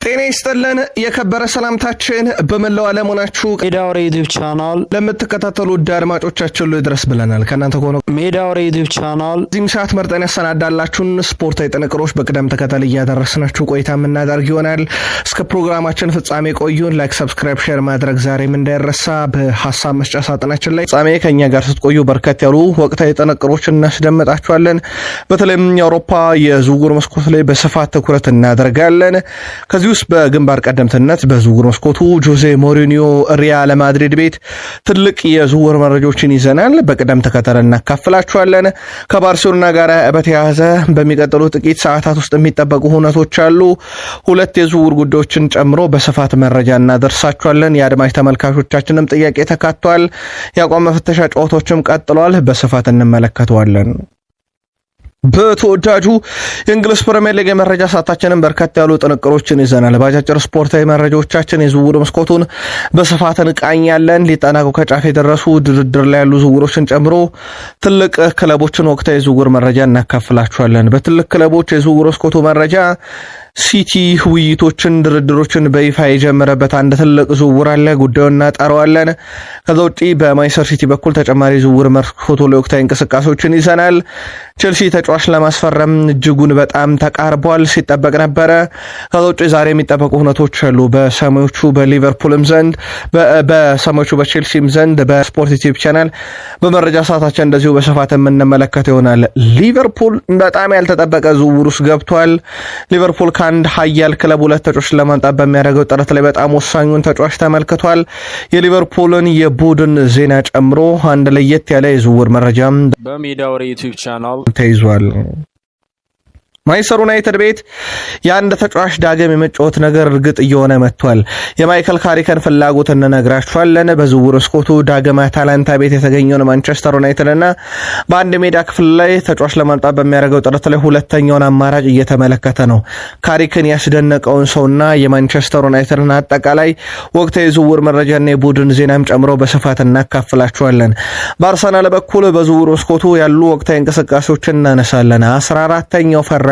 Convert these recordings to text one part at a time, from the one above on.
ጤና ይስጥልን የከበረ ሰላምታችን በመላው ዓለም ሆናችሁ ሜዳው ዩቲዩብ ቻናል ለምትከታተሉ ውድ አድማጮቻችን ይድረስ ብለናል። ከናንተ ሆኖ ሜዳው ዩቲዩብ ቻናል እዚህም ሰዓት መርጠን ያሰናዳላችሁን ስፖርታዊ ጥንቅሮች በቅደም ተከተል እያደረስናችሁ ቆይታ የምናደርግ ይሆናል። እስከ ፕሮግራማችን ፍጻሜ ቆዩን። ላይክ፣ ሰብስክራይብ፣ ሼር ማድረግ ዛሬም እንዳይረሳ። በሐሳብ መስጫ ሳጥናችን ላይ ፍጻሜ ከኛ ጋር ስትቆዩ በርከት ያሉ ወቅታዊ ጥንቅሮችን እናስደምጣችኋለን። በተለይም የአውሮፓ የዝውውር መስኮት ላይ በስፋት ትኩረት እናደርጋለን። ከዚህ ውስጥ በግንባር ቀደምትነት በዝውውር መስኮቱ ጆዜ ሞሪኒዮ ሪያል ማድሪድ ቤት ትልቅ የዝውውር መረጃዎችን ይዘናል። በቅደም ተከተል እናካፍላችኋለን። ከባርሴሎና ጋር በተያያዘ በሚቀጥሉ ጥቂት ሰዓታት ውስጥ የሚጠበቁ ሁነቶች አሉ። ሁለት የዝውውር ጉዳዮችን ጨምሮ በስፋት መረጃ እናደርሳችኋለን። የአድማጭ ተመልካቾቻችንም ጥያቄ ተካቷል። የአቋም መፈተሻ ጨዋታዎችም ቀጥሏል። በስፋት እንመለከተዋለን። በተወዳጁ የእንግሊዝ ፕሪሚየር ሊግ መረጃ ሰዓታችንን በርከት ያሉ ጥንቅሮችን ይዘናል። ባጫጭር ስፖርታዊ መረጃዎቻችን የዝውውር መስኮቱን በስፋት እንቃኛለን። ሊጠናቀቁ ከጫፍ የደረሱ ድርድር ላይ ያሉ ዝውውሮችን ጨምሮ ትልቅ ክለቦችን ወቅታዊ የዝውውር መረጃ እናካፍላችኋለን። በትልቅ ክለቦች የዝውውር መስኮቱ መረጃ ሲቲ ውይይቶችን ድርድሮችን በይፋ የጀመረበት አንድ ትልቅ ዝውውር አለ። ጉዳዩን እናጠራዋለን። ከዛ ውጪ በማንቸስተር ሲቲ በኩል ተጨማሪ ዝውውር መስኮቱ ላይ ወቅታዊ እንቅስቃሴዎችን ይዘናል። ቼልሲ ተጫዋች ለማስፈረም እጅጉን በጣም ተቃርቧል፣ ሲጠበቅ ነበረ። ከዛ ውጪ ዛሬ የሚጠበቁ ሁነቶች አሉ። በሰማዮቹ በሊቨርፑልም ዘንድ በሰማዮቹ በቼልሲም ዘንድ በስፖርት ዩቲዩብ ቻናል በመረጃ ሰዓታችን እንደዚሁ በስፋት የምንመለከት ይሆናል። ሊቨርፑል በጣም ያልተጠበቀ ዝውውር ውስጥ ገብቷል። ሊቨርፑል አንድ ሀያል ክለብ ሁለት ተጫዋች ለማምጣት በሚያደርገው ጥረት ላይ በጣም ወሳኙን ተጫዋች ተመልክቷል። የሊቨርፑልን የቡድን ዜና ጨምሮ አንድ ለየት ያለ የዝውውር መረጃም በሜዳው ዩቲዩብ ቻናል ተይዟል። ማንቸስተር ዩናይትድ ቤት የአንድ ተጫዋች ዳግም የመጫወት ነገር እርግጥ እየሆነ መጥቷል። የማይከል ካሪከን ፍላጎት እንነግራችኋለን። በዝውውር መስኮቱ ዳግም አታላንታ ቤት የተገኘውን ማንቸስተር ዩናይትድና በአንድ ሜዳ ክፍል ላይ ተጫዋች ለማምጣት በሚያደርገው ጥረት ላይ ሁለተኛውን አማራጭ እየተመለከተ ነው። ካሪከን ያስደነቀውን ሰውና የማንቸስተር ዩናይትድን አጠቃላይ ወቅታዊ የዝውውር መረጃና የቡድን ዜናም ጨምሮ በስፋት እናካፍላችኋለን። በአርሰናል በኩል በዝውውር መስኮቱ ያሉ ወቅታዊ እንቅስቃሴዎችን እናነሳለን። 14ኛው ፈራ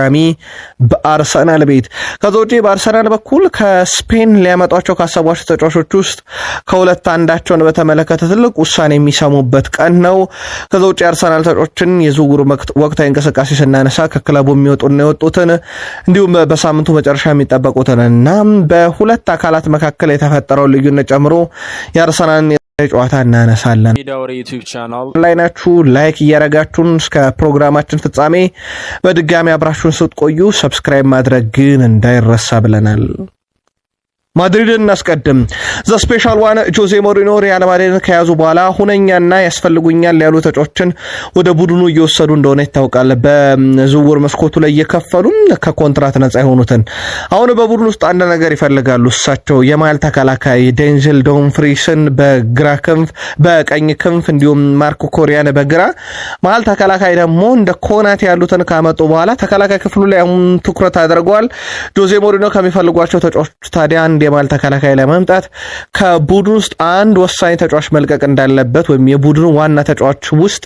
በአርሰናል ቤት ከዛ ውጪ በአርሰናል በኩል ከስፔን ሊያመጧቸው ካሰቧቸው ተጫዋቾች ውስጥ ከሁለት አንዳቸውን በተመለከተ ትልቅ ውሳኔ የሚሰሙበት ቀን ነው። ከዛ ውጪ አርሰናል ተጫዋቾችን የዝውውር ወቅታዊ እንቅስቃሴ ስናነሳ ከክለቡ የሚወጡና የወጡትን እንዲሁም በሳምንቱ መጨረሻ የሚጠበቁትን እና በሁለት አካላት መካከል የተፈጠረው ልዩነት ጨምሮ የአርሰናልን ጨዋታ እናነሳለን። ሜዳው ዩቲዩብ ቻናል ላይ ናችሁ። ላይክ እያረጋችሁን እስከ ፕሮግራማችን ፍጻሜ በድጋሚ አብራችሁን ስትቆዩ ሰብስክራይብ ማድረግ ግን እንዳይረሳ ብለናል። ማድሪድን እናስቀድም። ዘ ስፔሻል ዋን ጆዜ ሞሪኖ ሪያል ማድሪድን ከያዙ በኋላ ሁነኛና ያስፈልጉኛል ያሉ ተጫዋቾችን ወደ ቡድኑ እየወሰዱ እንደሆነ ይታወቃል። በዝውውር መስኮቱ ላይ እየከፈሉ ከኮንትራት ነጻ የሆኑትን አሁን በቡድኑ ውስጥ አንድ ነገር ይፈልጋሉ። እሳቸው የማል ተከላካይ ዴንዝል ዶምፍሪስን በግራ ክንፍ፣ በቀኝ ክንፍ እንዲሁም ማርኮ ኮሪያን በግራ ማል ተከላካይ ደግሞ እንደ ኮናቴ ያሉትን ካመጡ በኋላ ተከላካይ ክፍሉ ላይ አሁን ትኩረት አድርገዋል። ጆዜ ሞሪኖ ከሚፈልጓቸው ተጫዋቾች ታዲያ አንድ የማል ተከላካይ ለማምጣት ከቡድን ውስጥ አንድ ወሳኝ ተጫዋች መልቀቅ እንዳለበት ወይም የቡድኑ ዋና ተጫዋች ውስጥ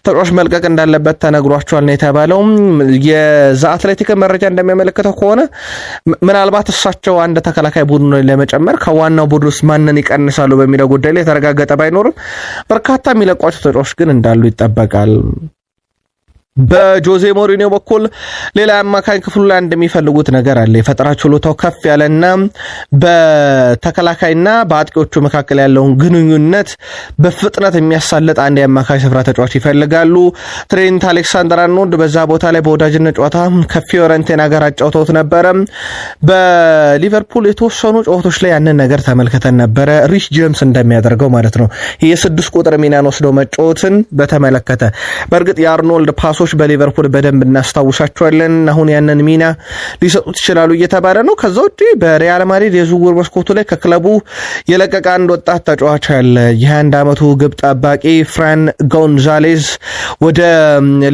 ተጫዋች መልቀቅ እንዳለበት ተነግሯቸዋል ነው የተባለው። የዛ አትሌቲክ መረጃ እንደሚያመለክተው ከሆነ ምናልባት እሳቸው አንድ ተከላካይ ቡድኑ ላይ ለመጨመር ከዋናው ቡድን ውስጥ ማንን ይቀንሳሉ በሚለው ጉዳይ ላይ የተረጋገጠ ባይኖርም በርካታ የሚለቋቸው ተጫዋቾች ግን እንዳሉ ይጠበቃል። በጆዜ ሞሪኒዮ በኩል ሌላ አማካኝ ክፍሉ ላይ እንደሚፈልጉት ነገር አለ። የፈጠራ ችሎታው ከፍ ያለና በተከላካይና በአጥቂዎቹ መካከል ያለውን ግንኙነት በፍጥነት የሚያሳልጥ አንድ የአማካኝ ስፍራ ተጫዋች ይፈልጋሉ። ትሬንት አሌክሳንደር-አርኖልድ በዛ ቦታ ላይ በወዳጅነት ጨዋታ ከፊዮረንቲና ጋር አጫውተውት ነበረ። በሊቨርፑል የተወሰኑ ጨዋታዎች ላይ ያንን ነገር ተመልክተን ነበረ። ሪስ ጄምስ እንደሚያደርገው ማለት ነው። የ6 ቁጥር ሚናን ወስደው መጫወትን በተመለከተ በእርግጥ የአርኖልድ ፓሶ በሊቨርፑል በደንብ እናስታውሳቸዋለን። አሁን ያንን ሚና ሊሰጡት ይችላሉ እየተባለ ነው። ከዛ ውጪ በሪያል ማድሪድ የዝውውር መስኮቱ ላይ ከክለቡ የለቀቀ አንድ ወጣት ተጫዋች አለ። የ21 ዓመቱ ግብ ጠባቂ ፍራን ጎንዛሌዝ ወደ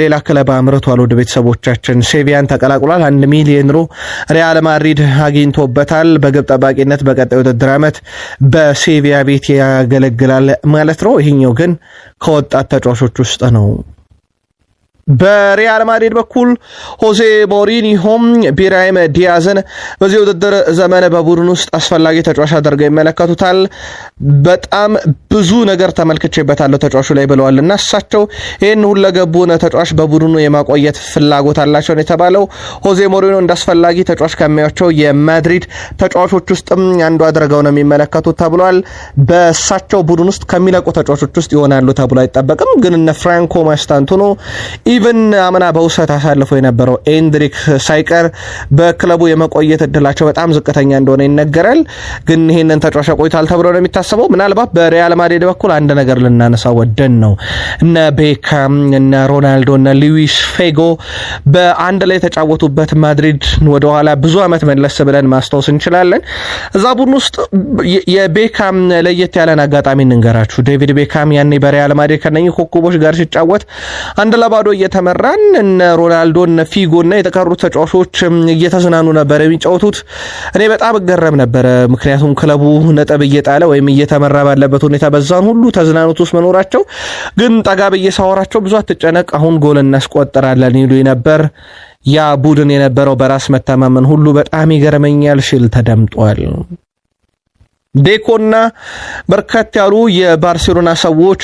ሌላ ክለብ አምርቷል። ወደ ቤተሰቦቻችን ሴቪያን ተቀላቅሏል። 1 ሚሊዮን ዩሮ ሪያል ማድሪድ አግኝቶበታል። በግብ ጠባቂነት በቀጣዩ ውድድር ዓመት በሴቪያ ቤት ያገለግላል ማለት ነው። ይሄኛው ግን ከወጣት ተጫዋቾች ውስጥ ነው። በሪያል ማድሪድ በኩል ሆዜ ሞሪኒሆም ብራሂም ዲያዝን በዚህ ውድድር ዘመን በቡድን ውስጥ አስፈላጊ ተጫዋች አድርገው ይመለከቱታል። በጣም ብዙ ነገር ተመልክቼበታለሁ ተጫዋቹ ላይ ብለዋልና እሳቸው ይህን ሁለገቡን ተጫዋች በቡድኑ የማቆየት ፍላጎት አላቸው የተባለው ሆዜ ሞሪኒሆ እንዳስፈላጊ ተጫዋች ከሚያቸው የማድሪድ ተጫዋቾች ውስጥ አንዱ አድርገው ነው የሚመለከቱት ተብሏል። በእሳቸው ቡድን ውስጥ ከሚለቁ ተጫዋቾች ውስጥ ይሆናሉ ተብሎ አይጠበቅም። ግን እነ ፍራንኮ ማስታንቱኖ ኢቭን አምና በውሰት አሳልፎ የነበረው ኤንድሪክ ሳይቀር በክለቡ የመቆየት እድላቸው በጣም ዝቅተኛ እንደሆነ ይነገራል። ግን ይሄንን ተጫዋች ቆይቷል ተብሎ ነው የሚታሰበው። ምናልባት በሪያል ማድሪድ በኩል አንድ ነገር ልናነሳ ወደን ነው እነ ቤካም እነ ሮናልዶ እነ ሉዊስ ፌጎ በአንድ ላይ የተጫወቱበት ማድሪድ ወደኋላ ብዙ ዓመት መለስ ብለን ማስታወስ እንችላለን። እዛ ቡድን ውስጥ የቤካም ለየት ያለን አጋጣሚ እንንገራችሁ። ዴቪድ ቤካም ያኔ በሪያል ማድሪድ ከነኚህ ኮከቦች ጋር ሲጫወት 1-0 እየተመራን እነ ሮናልዶ እነ ፊጎ እና የተቀሩት ተጫዋቾች እየተዝናኑ ነበር የሚጫወቱት። እኔ በጣም እገረም ነበረ። ምክንያቱም ክለቡ ነጥብ እየጣለ ወይም እየተመራ ባለበት ሁኔታ በዛን ሁሉ ተዝናኑት ውስጥ መኖራቸው። ግን ጠጋ ብዬ ሳወራቸው ብዙ አትጨነቅ አሁን ጎል እናስቆጥራለን ይሉ ነበር። ያ ቡድን የነበረው በራስ መተማመን ሁሉ በጣም ይገርመኛል ሲል ተደምጧል። ዴኮና በርከት ያሉ የባርሴሎና ሰዎች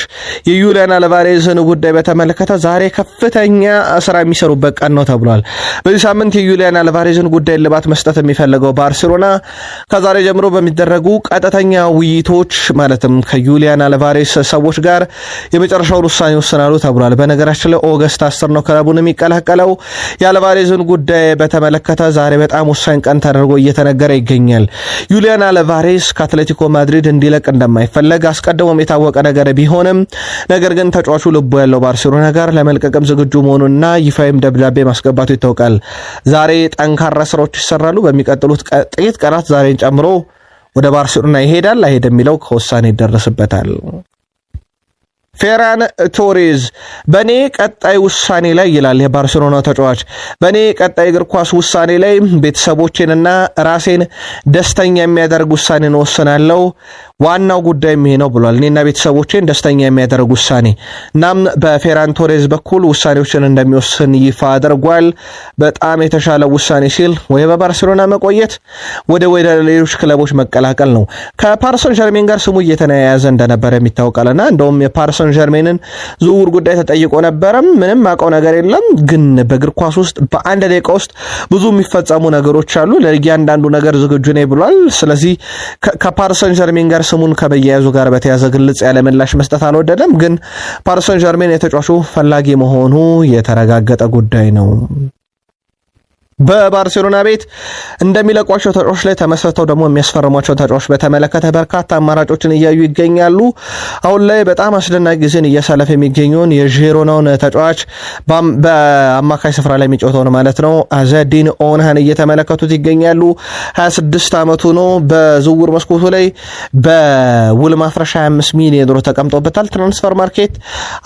የዩሊያን አልቫሬዝን ጉዳይ በተመለከተ ዛሬ ከፍተኛ ስራ የሚሰሩበት ቀን ነው ተብሏል። በዚህ ሳምንት የዩሊያን አልቫሬዝን ጉዳይ ልባት መስጠት የሚፈልገው ባርሴሎና ከዛሬ ጀምሮ በሚደረጉ ቀጥተኛ ውይይቶች ማለትም ከዩሊያን አልቫሬዝ ሰዎች ጋር የመጨረሻውን ውሳኔ ይወስናሉ ተብሏል። በነገራችን ላይ ኦገስት 10 ነው ክለቡን የሚቀላቀለው። የአልቫሬዝን ጉዳይ በተመለከተ ዛሬ በጣም ወሳኝ ቀን ተደርጎ እየተነገረ ይገኛል። ዩሊያን አልቫሬዝ አትሌቲኮ ማድሪድ እንዲለቅ እንደማይፈለግ አስቀድሞም የታወቀ ነገር ቢሆንም ነገር ግን ተጫዋቹ ልቡ ያለው ባርሴሎና ጋር ለመልቀቅም ዝግጁ መሆኑና ይፋይም ደብዳቤ ማስገባቱ ይታወቃል። ዛሬ ጠንካራ ስራዎች ይሰራሉ። በሚቀጥሉት ጥቂት ቀናት ዛሬን ጨምሮ ወደ ባርሴሎና ይሄዳል አይሄድም የሚለው ከውሳኔ ይደረስበታል። ፌራን ቶሬዝ በኔ ቀጣይ ውሳኔ ላይ ይላል የባርሴሎና ተጫዋች፣ በኔ ቀጣይ እግር ኳስ ውሳኔ ላይ ቤተሰቦቼንና ራሴን ደስተኛ የሚያደርግ ውሳኔ ወስናለሁ። ዋናው ጉዳይ ይሄ ነው ብሏል። እኔና ቤተሰቦቼን ደስተኛ የሚያደርግ ውሳኔ። እናም በፌራን ቶሬዝ በኩል ውሳኔዎችን እንደሚወስን ይፋ አድርጓል። በጣም የተሻለ ውሳኔ ሲል ወይ በባርሴሎና መቆየት ወደ ሌሎች ክለቦች መቀላቀል ነው። ከፓሪሰን ዠርሜን ጋር ስሙ እየተያያዘ እንደነበረ የሚታወቃልና እንደውም የፓሪሰን ዠርሜንን ዝውውር ጉዳይ ተጠይቆ ነበረም። ምንም አውቀው ነገር የለም፣ ግን በእግር ኳስ ውስጥ በአንድ ደቂቃ ውስጥ ብዙ የሚፈጸሙ ነገሮች አሉ፣ ለእያንዳንዱ ነገር ዝግጁ ነኝ ብሏል። ስለዚህ ከፓሪሰን ዠርሜን ጋር ስሙን ከመያያዙ ጋር በተያዘ ግልጽ ያለ ምላሽ መስጠት አልወደደም። ግን ፓሪሰን ዠርሜን የተጫዋቹ ፈላጊ መሆኑ የተረጋገጠ ጉዳይ ነው። በባርሴሎና ቤት እንደሚለቋቸው ተጫዋቾች ላይ ተመስርተው ደግሞ የሚያስፈርሟቸው ተጫዋቾች በተመለከተ በርካታ አማራጮችን እያዩ ይገኛሉ። አሁን ላይ በጣም አስደናቂ ጊዜን እያሳለፈ የሚገኘውን የዢሮናውን ተጫዋች በአማካይ ስፍራ ላይ የሚጫወተውን ማለት ነው አዘዲን ኦናን እየተመለከቱት ይገኛሉ። 26 ዓመቱ ነው። በዝውውር መስኮቱ ላይ በውል ማፍረሻ 25 ሚሊዮን ዩሮ ተቀምጦበታል። ትራንስፈር ማርኬት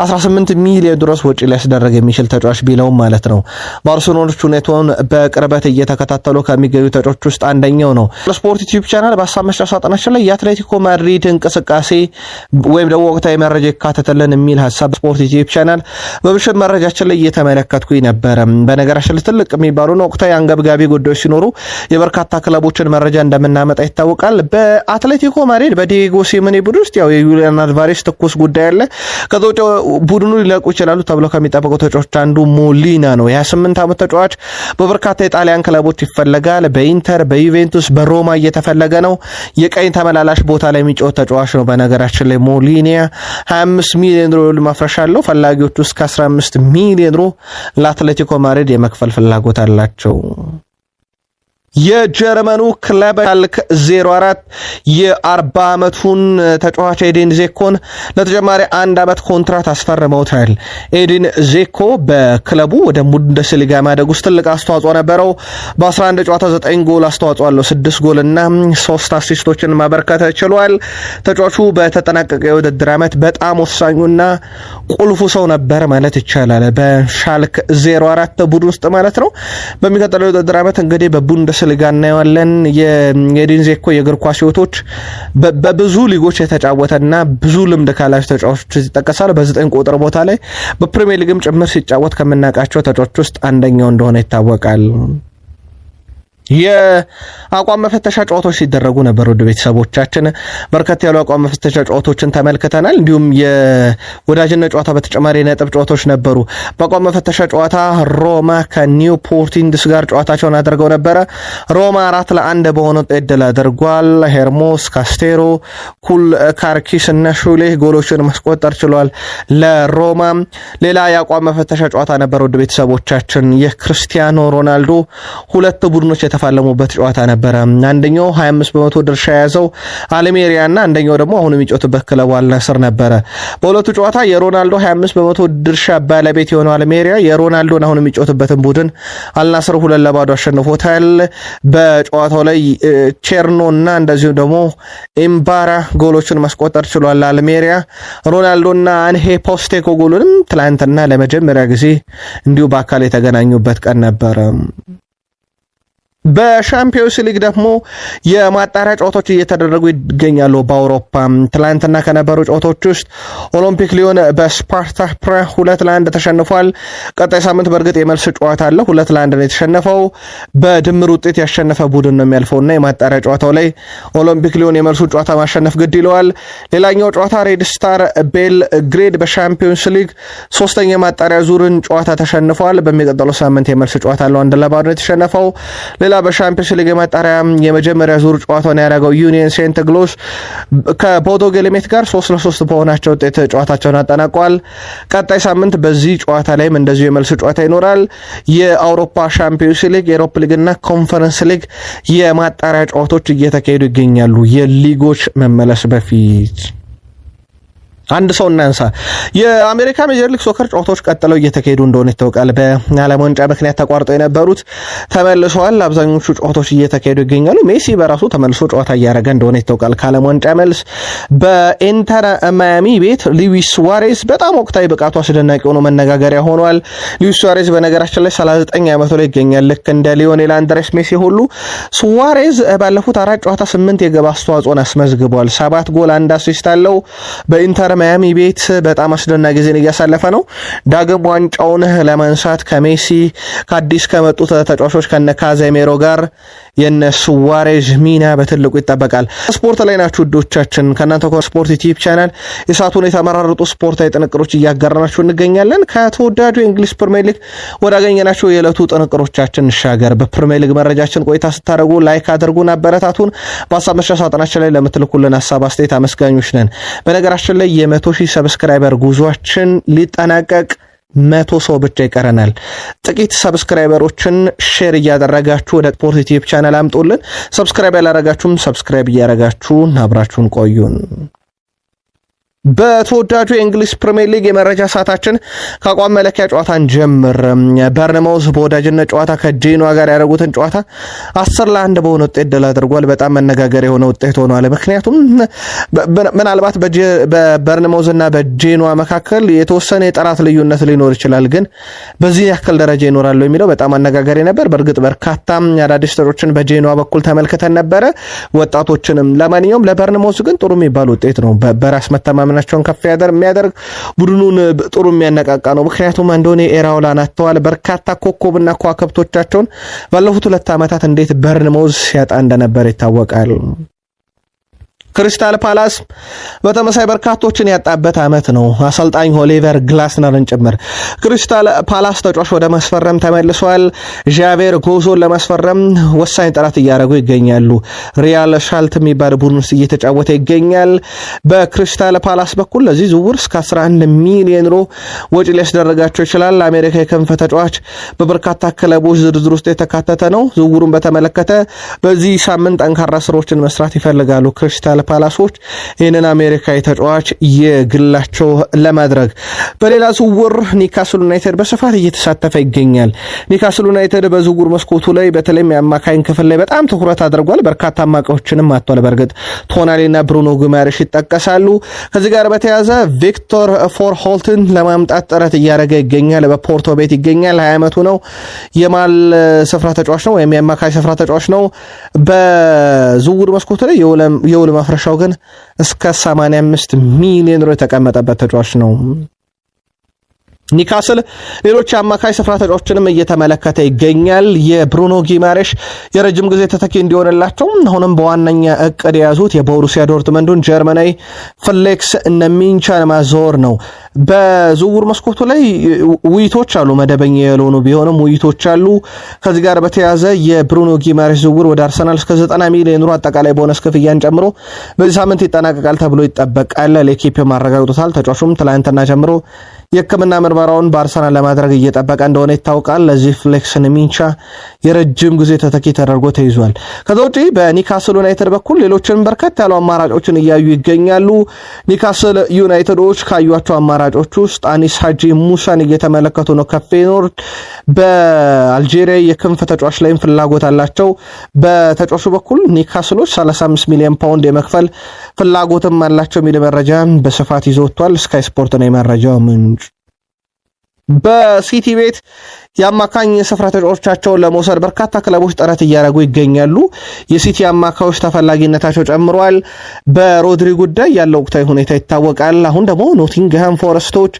18 ሚሊዮን ዩሮ ወጪ ሊያስደረግ የሚችል ተጫዋች ቢለውም ማለት ነው። ባርሴሎናዎች ሁኔታውን በቅርበት እየተከታተሉ ከሚገኙ ተጫዋቾች ውስጥ አንደኛው ነው። ስፖርት ዩቲዩብ ቻናል በሀሳብ መስጫ ሳጥናችን ላይ የአትሌቲኮ ማድሪድ እንቅስቃሴ ወይም ደግሞ ወቅታዊ መረጃ ይካተተልን የሚል ሀሳብ ስፖርት ዩቲዩብ ቻናል በምሽት መረጃችን ላይ እየተመለከትኩኝ ነበረ። በነገራችን ላይ ትልቅ የሚባሉ ወቅታዊ አንገብጋቢ ጉዳዮች ሲኖሩ የበርካታ ክለቦችን መረጃ እንደምናመጣ ይታወቃል። በአትሌቲኮ ማድሪድ በዲዬጎ ሲሞኔ ቡድን ውስጥ ያው የዩሊያን አልቫሬዝ ትኩስ ጉዳይ አለ። ከዛ ውጭ ቡድኑ ሊለቁ ይችላሉ ተብለው ከሚጠበቁ ተጫዋቾች አንዱ ሞሊና ነው። የ28 ዓመት ተጫዋች በበርካታ የጣሊያን ክለቦች ይፈለጋል። በኢንተር፣ በዩቬንቱስ፣ በሮማ እየተፈለገ ነው። የቀኝ ተመላላሽ ቦታ ላይ የሚጫወት ተጫዋች ነው። በነገራችን ላይ ሞሊኒያ 25 ሚሊዮን ዩሮ ማፍረሻ አለው። ፈላጊዎቹ እስከ 15 ሚሊዮን ዩሮ ለአትሌቲኮ ማድሪድ የመክፈል ፍላጎት አላቸው። የጀርመኑ ክለብ ሻልክ 04 የ40 ዓመቱን ተጫዋች ኤዲን ዜኮን ለተጨማሪ 1 ዓመት ኮንትራት አስፈርመውታል። ኤዲን ዜኮ በክለቡ ወደ ቡንደስሊጋ ማደግ ውስጥ ትልቅ አስተዋጽኦ ነበረው። በ11 ጨዋታ 9 ጎል አስተዋጽኦ አለው። 6 ጎልና 3 አሲስቶችን ማበርከት ችሏል። ተጫዋቹ በተጠናቀቀ የውድድር ዓመት በጣም ወሳኙና ቁልፉ ሰው ነበር ማለት ይቻላል በሻልክ 04 ቡድን ውስጥ ማለት ነው። በሚቀጥለው የውድድር ዓመት እንግዲህ በቡንደስ ሊግ እናየዋለን። የኤዲን ዜኮ የእግር ኳስ ህይወቶች በብዙ ሊጎች የተጫወተና ብዙ ልምድ ካላቸው ተጫዋቾች ይጠቀሳል። በ9 ቁጥር ቦታ ላይ በፕሪሚየር ሊግም ጭምር ሲጫወት ከምናውቃቸው ተጫዋቾች ውስጥ አንደኛው እንደሆነ ይታወቃል። የአቋም መፈተሻ ጨዋታዎች ሲደረጉ ነበር። ወደ ቤተሰቦቻችን በርከት ያሉ አቋም መፈተሻ ጨዋታዎችን ተመልክተናል። እንዲሁም የወዳጅነት ጨዋታ በተጨማሪ ነጥብ ጨዋታዎች ነበሩ። በአቋም መፈተሻ ጨዋታ ሮማ ከኒውፖርቲንግስ ጋር ጨዋታቸውን አድርገው ነበረ። ሮማ 4-1 በሆነ ውጤት ድል አድርጓል። ሄርሞስ ካስቴሮ፣ ኩል ካርኪስ እና ሹሌ ጎሎችን ማስቆጠር ችሏል ለሮማ። ሌላ የአቋም መፈተሻ ጨዋታ ነበር። ወደ ቤተሰቦቻችን የክርስቲያኖ ሮናልዶ ሁለት ቡድኖች የተፋለሙበት ጨዋታ ነበረ። አንደኛው 25% ድርሻ የያዘው አልሜሪያና አንደኛው ደግሞ አሁን የሚጫወትበት ክለቡ አልናስር ነበረ። በሁለቱ ጨዋታ የሮናልዶ 25% ድርሻ ባለቤት የሆነው አልሜሪያ የሮናልዶን አሁን የሚጫወትበትን ቡድን አልናስር 2-0 አሸንፎታል። በጨዋታው ላይ ቼርኖና እንደዚሁ ደግሞ ኤምባራ ጎሎችን ማስቆጠር ችሏል አልሜሪያ። ሮናልዶና አንሄ ፖስቴኮግሉንም ትላንትና ለመጀመሪያ ጊዜ እንዲሁ በአካል የተገናኙበት ቀን ነበረ። በሻምፒዮንስ ሊግ ደግሞ የማጣሪያ ጨዋታዎች እየተደረጉ ይገኛሉ። በአውሮፓ ትላንትና ከነበሩ ጨዋታዎች ውስጥ ኦሎምፒክ ሊዮን በስፓርታ ፕራ 2-1 ተሸንፏል። ቀጣይ ሳምንት በእርግጥ የመልስ ጨዋታ አለ። 2-1 ነው የተሸነፈው። በድምር ውጤት ያሸነፈ ቡድን ነው የሚያልፈውና የማጣሪያ ጨዋታው ላይ ኦሎምፒክ ሊዮን የመልሱ ጨዋታ ማሸነፍ ግድ ይለዋል። ሌላኛው ጨዋታ ሬድ ስታር ቤል ግሬድ በሻምፒዮንስ ሊግ 3ኛ የማጣሪያ ዙርን ጨዋታ ተሸንፏል። በሚቀጥለው ሳምንት የመልስ ጨዋታ አለው። 1-0 ነው የተሸነፈው። በሻምፒዮንስ ሊግ የማጣሪያ የመጀመሪያ ዙር ጨዋታውን ያደረገው ዩኒየን ሴንት ግሎስ ከቦዶ ግሊምት ጋር 3-3 በሆናቸው ውጤት ጨዋታቸውን አጠናቋል። ቀጣይ ሳምንት በዚህ ጨዋታ ላይም እንደዚሁ የመልስ ጨዋታ ይኖራል። የአውሮፓ ሻምፒዮንስ ሊግ፣ የአውሮፓ ሊግና ኮንፈረንስ ሊግ የማጣሪያ ጨዋታዎች እየተካሄዱ ይገኛሉ። የሊጎች መመለስ በፊት አንድ ሰው እናንሳ። የአሜሪካ ሜጀር ሊግ ሶከር ጨዋታዎች ቀጥለው እየተካሄዱ እንደሆነ ይታወቃል። በዓለም ዋንጫ ምክንያት ተቋርጠው የነበሩት ተመልሰዋል። አብዛኞቹ ጨዋታዎች እየተካሄዱ ይገኛሉ። ሜሲ በራሱ ተመልሶ ጨዋታ እያደረገ እንደሆነ ይታወቃል። ከዓለም ዋንጫ መልስ በኢንተር ማያሚ ቤት ሉዊስ ሱዋሬዝ በጣም ወቅታዊ ብቃቱ አስደናቂ ሆኖ መነጋገሪያ ሆኗል። ሉዊስ ሱዋሬዝ በነገራችን ላይ 39 ዓመቱ ላይ ይገኛል። ልክ እንደ ሊዮኔል አንድሬስ ሜሲ ሁሉ ሱዋሬዝ ባለፉት 4 ጨዋታ 8 የግብ አስተዋጽኦን አስመዝግቧል። 7 ጎል 1 አሲስት አለው። በኢንተር ማያሚ ቤት በጣም አስደናቂ ጊዜን እያሳለፈ ነው። ዳግም ዋንጫውን ለማንሳት ከሜሲ ከአዲስ ከመጡት ተጫዋቾች ከነ ካዜሜሮ ጋር የነ ሱዋሬዝ ሚና በትልቁ ይጠበቃል። ስፖርት ላይ ናችሁ ውዶቻችን። ከእናንተ ስፖርት ዩቲዩብ ቻናል የሰዓቱን የተመራረጡ ስፖርታዊ ጥንቅሮች እያጋራናችሁ እንገኛለን። ከተወዳጁ የእንግሊዝ ፕሪሚየር ሊግ ወዳገኘናቸው የዕለቱ ጥንቅሮቻችን እንሻገር። በፕሪሚየር ሊግ መረጃችን ቆይታ ስታደርጉ ላይክ አድርጉን፣ አበረታቱን። በሀሳብ መስጫ ሳጥናችን ላይ ለምትልኩልን ሀሳብ አስተያየት አመስጋኞች ነን። በነገራችን ላይ የ100,000 ሰብስክራይበር ጉዟችን ሊጠናቀቅ 100 ሰው ብቻ ይቀረናል። ጥቂት ሰብስክራይበሮችን ሼር እያደረጋችሁ ወደ ስፖርት ዩቲዩብ ቻናል አምጡልን። ሰብስክራይብ ያላረጋችሁም ሰብስክራይብ እያረጋችሁ አብራችሁን ቆዩን። በተወዳጁ የእንግሊዝ ፕሪሚየር ሊግ የመረጃ ሰዓታችን ከአቋም መለኪያ ጨዋታን ጀምር። በርንማውዝ በወዳጅነት ጨዋታ ከጄኖዋ ጋር ያደረጉትን ጨዋታ 10-1 በሆነ ውጤት ድል አድርጓል። በጣም መነጋገር የሆነ ውጤት ሆኗል። ምክንያቱም ምናልባት በበርንማውዝ እና በጄኖዋ መካከል የተወሰነ የጥራት ልዩነት ሊኖር ይችላል፣ ግን በዚህ ያክል ደረጃ ይኖራሉ የሚለው በጣም አነጋጋሪ ነበር። በእርግጥ በርካታ አዳዲስ ተጫዋቾችን በጄኖዋ በኩል ተመልክተን ነበረ፣ ወጣቶችንም። ለማንኛውም ለበርንማውዝ ግን ጥሩ የሚባል ውጤት ነው። በራስ መተማመን ናቸውን ከፍ የሚያደርግ ቡድኑን ጥሩ የሚያነቃቃ ነው። ምክንያቱም አንዶኒ ኤራውላን አጥተዋል። በርካታ ኮከብና ከዋክብቶቻቸውን ባለፉት 2 ዓመታት እንዴት በርንማውዝ ሲያጣ እንደነበር ይታወቃል። ክሪስታል ፓላስ በተመሳይ በርካቶችን ያጣበት ዓመት ነው፣ አሰልጣኝ ኦሊቨር ግላስነርን ጭምር። ክሪስታል ፓላስ ተጫዋች ወደ ማስፈረም ተመልሷል። ዣቬር ጎዞን ለማስፈረም ወሳኝ ጥረት እያደረጉ ይገኛሉ። ሪያል ሻልት የሚባል ቡድን ውስጥ እየተጫወተ ይገኛል። በክሪስታል ፓላስ በኩል ለዚህ ዝውውር እስከ 11 ሚሊዮን ዩሮ ወጪ ሊያስደረጋቸው ይችላል። አሜሪካ የክንፍ ተጫዋች በበርካታ ክለቦች ዝርዝር ውስጥ የተካተተ ነው። ዝውውሩን በተመለከተ በዚህ ሳምንት ጠንካራ ስራዎችን መስራት ይፈልጋሉ ክሪስታል ፓላሶች ይህንን አሜሪካዊ ተጫዋች የግላቸው ለማድረግ በሌላ ዝውውር ኒካስል ዩናይትድ በስፋት እየተሳተፈ ይገኛል። ኒካስል ዩናይትድ በዝውውር መስኮቱ ላይ በተለይም የአማካኝ ክፍል ላይ በጣም ትኩረት አድርጓል። በርካታ አማካዮችንም አጥቷል። በእርግጥ ቶናሊና ብሩኖ ጉማሬሽ ይጠቀሳሉ። ከዚህ ጋር በተያያዘ ቪክቶር ፎርሆልትን ለማምጣት ጥረት እያደረገ ይገኛል። በፖርቶ ቤት ይገኛል። 20 ዓመቱ ነው። የማል ስፍራ ተጫዋች ነው ወይም የአማካኝ ስፍራ ተጫዋች ነው። በዝውውር መስኮቱ ላይ የውል ማፍረሻው ግን እስከ 85 ሚሊዮን ዩሮ የተቀመጠበት ተጫዋች ነው። ኒካስል ሌሎች የአማካይ ስፍራ ተጫዋቾችንም እየተመለከተ ይገኛል። የብሩኖ ጊማሬሽ የረጅም ጊዜ ተተኪ እንዲሆንላቸው አሁንም በዋነኛ እቅድ የያዙት የቦሩሲያ ዶርትመንዱን ጀርመናዊ ፍሌክስ ነሚንቻን ማዞር ነው። በዝውውር መስኮቱ ላይ ውይይቶች አሉ። መደበኛ ያልሆኑ ቢሆንም ውይይቶች አሉ። ከዚህ ጋር በተያያዘ የብሩኖ ጊማሬሽ ዝውውር ወደ አርሰናል እስከ 90 ሚሊዮን ዩሮ አጠቃላይ ቦነስ ክፍያን ጨምሮ በዚህ ሳምንት ይጠናቀቃል ተብሎ ይጠበቃል። ለኤኪፕ ማረጋግጦታል። ተጫዋቹም ትላንትና ጀምሮ የሕክምና ምርመራውን በአርሰናል ለማድረግ እየጠበቀ እንደሆነ ይታወቃል። ለዚህ ፍሌክስ ነሚንቻ የረጅም ጊዜ ተተኪ ተደርጎ ተይዟል። ከዛ ውጪ በኒካስል ዩናይትድ በኩል ሌሎችን በርከት ያሉ አማራጮችን እያዩ ይገኛሉ። ኒካስል ዩናይትዶች ካዩቸው አማራጮች ውስጥ አኒስ ሀጂ ሙሳን እየተመለከቱ ነው። ከፌኖርድ በአልጄሪያ የክንፍ ተጫዋች ላይም ፍላጎት አላቸው። በተጫዋቹ በኩል ኒካስሎች 35 ሚሊዮን ፓውንድ የመክፈል ፍላጎትም አላቸው የሚል መረጃ በስፋት ይዞ ወጥቷል። ስካይ ስፖርት ነው የመረጃው ምንጭ። በሲቲ ቤት የአማካኝ ስፍራ ተጫዋቾቻቸውን ለመውሰድ በርካታ ክለቦች ጥረት እያደረጉ ይገኛሉ። የሲቲ አማካዮች ተፈላጊነታቸው ጨምሯል። በሮድሪ ጉዳይ ያለው ወቅታዊ ሁኔታ ይታወቃል። አሁን ደግሞ ኖቲንግሃም ፎረስቶች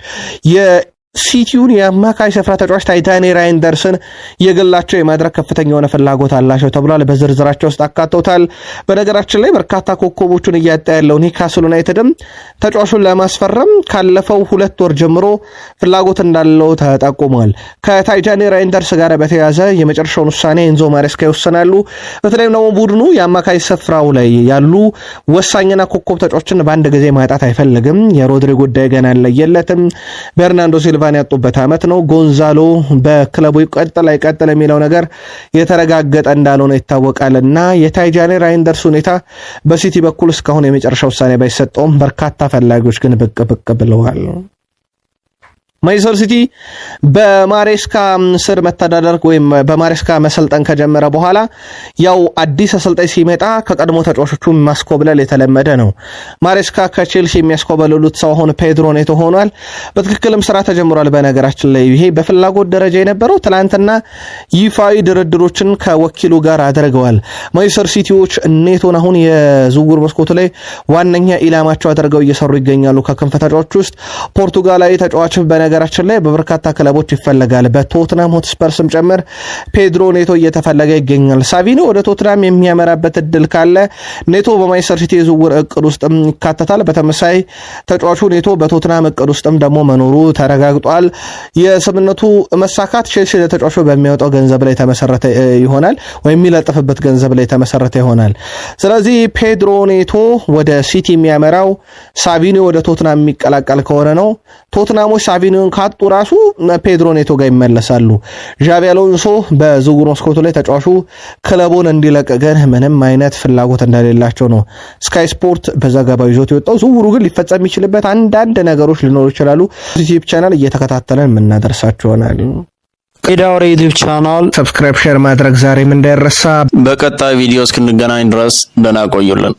ሲቲውን የአማካይ ስፍራ ተጫዋች ታይታኒ ራይንደርስን የግላቸው የማድረግ ከፍተኛ የሆነ ፍላጎት አላቸው ተብሏል። በዝርዝራቸው ውስጥ አካተውታል። በነገራችን ላይ በርካታ ኮከቦቹን እያጣ ያለው ኒካስል ዩናይትድም ተጫዋቹን ለማስፈረም ካለፈው 2 ወር ጀምሮ ፍላጎት እንዳለው ተጠቁሟል። ከታይታኒ ራይንደርስ ጋር በተያያዘ የመጨረሻውን ውሳኔ ኤንዞ ማሬስካ ይወስናሉ። በተለይም ደግሞ ቡድኑ የአማካይ ስፍራው ላይ ያሉ ወሳኝና ኮከብ ተጫዋቾችን በአንድ ጊዜ ማጣት አይፈልግም። የሮድሪ ጉዳይ ገና አለየለትም። በርናንዶ ሲልቫን ያጡበት ዓመት ነው። ጎንዛሎ በክለቡ ይቀጥል የሚለው ነገር የተረጋገጠ እንዳልሆነ ይታወቃልና የታይታኒ ራይንደርስ ሁኔታ በሲቲ በኩል እስካሁን የመጨረሻ ውሳኔ ባይሰጠውም በርካታ ፈላጊዎች ግን ብቅ ብለዋል። ማንቸስተር ሲቲ በማሬስካ ስር መተዳደር ወይም በማሬስካ መሰልጠን ከጀመረ በኋላ ያው አዲስ አሰልጣኝ ሲመጣ ከቀድሞ ተጫዋቾቹ ማስኮብለል የተለመደ ነው። ማሬስካ ከቼልሲ የሚያስኮበለሉት ሰው አሁን ፔድሮ ኔቶ ሆኗል። በትክክልም ስራ ተጀምሯል። በነገራችን ላይ ይሄ በፍላጎት ደረጃ የነበረው ትላንትና ይፋዊ ድርድሮችን ከወኪሉ ጋር አድርገዋል። ማንቸስተር ሲቲዎች ኔቶን አሁን የዝውውር መስኮቱ ላይ ዋነኛ ኢላማቸው አድርገው እየሰሩ ይገኛሉ። ከክንፍ ተጫዋቾች ውስጥ ፖርቱጋላዊ ተጫዋች ነገራችን ላይ በበርካታ ክለቦች ይፈለጋል። በቶትናም ሆትስፐርስም ጭምር ፔድሮ ኔቶ እየተፈለገ ይገኛል። ሳቪኖ ወደ ቶትናም የሚያመራበት እድል ካለ ኔቶ በማንቸስተር ሲቲ የዝውውር እቅድ ውስጥ ይካተታል። በተመሳይ ተጫዋቹ ኔቶ በቶትናም እቅድ ውስጥም ደግሞ መኖሩ ተረጋግጧል። የስምነቱ መሳካት ቼልሲ ለተጫዋቹ በሚያወጣው ገንዘብ ላይ ተመሰረተ ይሆናል ወይም የሚለጥፍበት ገንዘብ ላይ ተመሰረተ ይሆናል። ስለዚህ ፔድሮ ኔቶ ወደ ሲቲ የሚያመራው ሳቪኖ ወደ ቶትናም የሚቀላቀል ከሆነ ነው። ቶትናሞች ሳቪኖ ካጡ ራሱ ፔድሮ ኔቶ ጋር ይመለሳሉ። ዣቪ አሎንሶ በዝውውር መስኮቱ ላይ ተጫዋቹ ክለቡን እንዲለቅ ግን ምንም አይነት ፍላጎት እንደሌላቸው ነው ስካይ ስፖርት በዘገባው ይዞት የወጣው። ዝውውሩ ግን ሊፈጸም የሚችልበት አንዳንድ ነገሮች ሊኖሩ ይችላሉ። ዩቲዩብ ቻናል እየተከታተለን የምናደርሳቸው ይሆናል። ሜዳወሬ ዩቲዩብ ቻናል ሰብስክራይብ፣ ሼር ማድረግ ዛሬም እንዳይረሳ። በቀጣይ ቪዲዮ እስክንገናኝ ድረስ ደህና ቆዩልን።